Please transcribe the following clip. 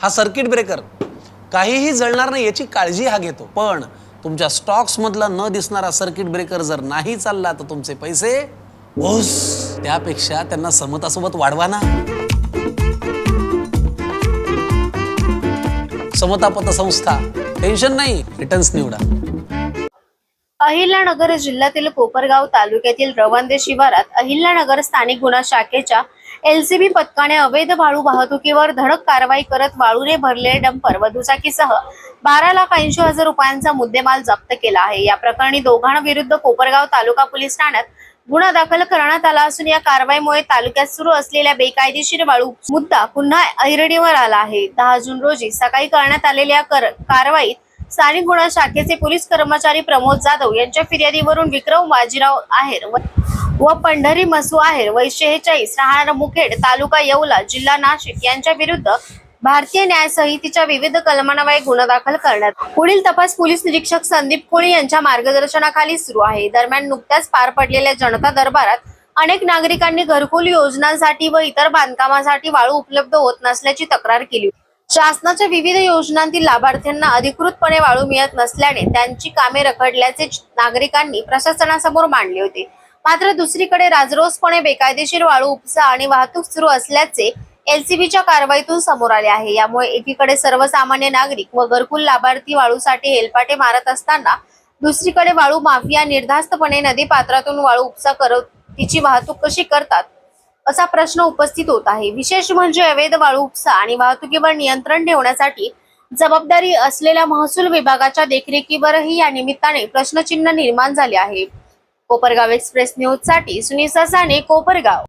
हा circuit breaker काहीही जळणार नाही याची काळजी हा घेतो, पण तुमच्या स्टॉक्स मधला न दिसणारा सर्किट ब्रेकर जर नाही चालला तर तुमचे पैसे ओस. त्यापेक्षा त्यांना समतासोबत वाढवा ना. समता पतसंस्था, टेन्शन नाही, रिटर्न्स निवडा. अहिल्यानगर जिल्ह्यातील कोपरगाव तालुक्यातील रवंदे शिवारात अहिल्यानगर स्थानिक गुन्हा शाखेच्या एलसीबी पथकाने अवैध वाळू वाहतुकीवर धडक कारवाई करत वाळूने भरलेले डंपर व दुचाकीसह 12,80,000 रुपयांचा मुद्देमाल जप्त केला आहे. या प्रकरणी दोघांविरुद्ध कोपरगाव तालुका पोलीस ठाण्यात गुन्हा दाखल करण्यात आला असून या कारवाईमुळे तालुक्यात सुरू असलेल्या बेकायदेशीर वाळू मुद्दा पुन्हा ऐरणीवर आला आहे. 10 जून रोजी सकाळी करण्यात आलेल्या कारवाईत स्थानिक गुन्हा शाखेचे पोलीस कर्मचारी प्रमोद जाधव यांच्या फिर्यादीवरून विक्रम बाजीराव आहेर व पंढरी मसू आहेर वय 46 राहणार मुखेड तालुका येवला जिल्हा नाशिक यांच्या विरुद्ध भारतीय न्याय संहितेच्या विविध कलमान्वये गुन्हा दाखल करण्यात. पुढील तपास पोलीस निरीक्षक संदीप कोळी यांच्या मार्गदर्शनाखाली सुरू आहे. दरम्यान नुकत्याच पार पडलेल्या जनता दरबारात अनेक नागरिकांनी घरकुल योजनांसाठी व इतर बांधकामासाठी वाळू उपलब्ध होत नसल्याची तक्रार केली. शासनाच्या विविध योजनांतील लाभार्थ्यांना अधिकृतपणे वाळू मिळत नसल्याने त्यांची कामे रखडल्याचे नागरिकांनी प्रशासनासमोर मांडले होते. मात्र दुसरीकडे राजरोसपणे बेकायदेशीर वाळू उपसा आणि वाहतूक सुरू असल्याचे एलसीबीच्या कारवाईतून समोर आले आहे. यामुळे एकीकडे सर्वसामान्य नागरिक व घरकुल लाभार्थी वाळूसाठी हेलपाटे मारत असताना दुसरीकडे वाळू माफिया निर्धास्तपणे नदी पात्रातून वाळू उपसा करत तिची वाहतूक कशी करतात असा प्रश्न उपस्थित होत आहे. विशेष म्हणजे अवैध वाळू उपसा आणि वाहतुकीवर नियंत्रण ठेवण्यासाठी जबाबदारी असलेल्या महसूल विभागाच्या देखरेखीवरही या निमित्ताने प्रश्नचिन्ह निर्माण झाले आहे. कोपरगाव एक्सप्रेस न्यूज साठी सुनील ससाने, कोपरगाव.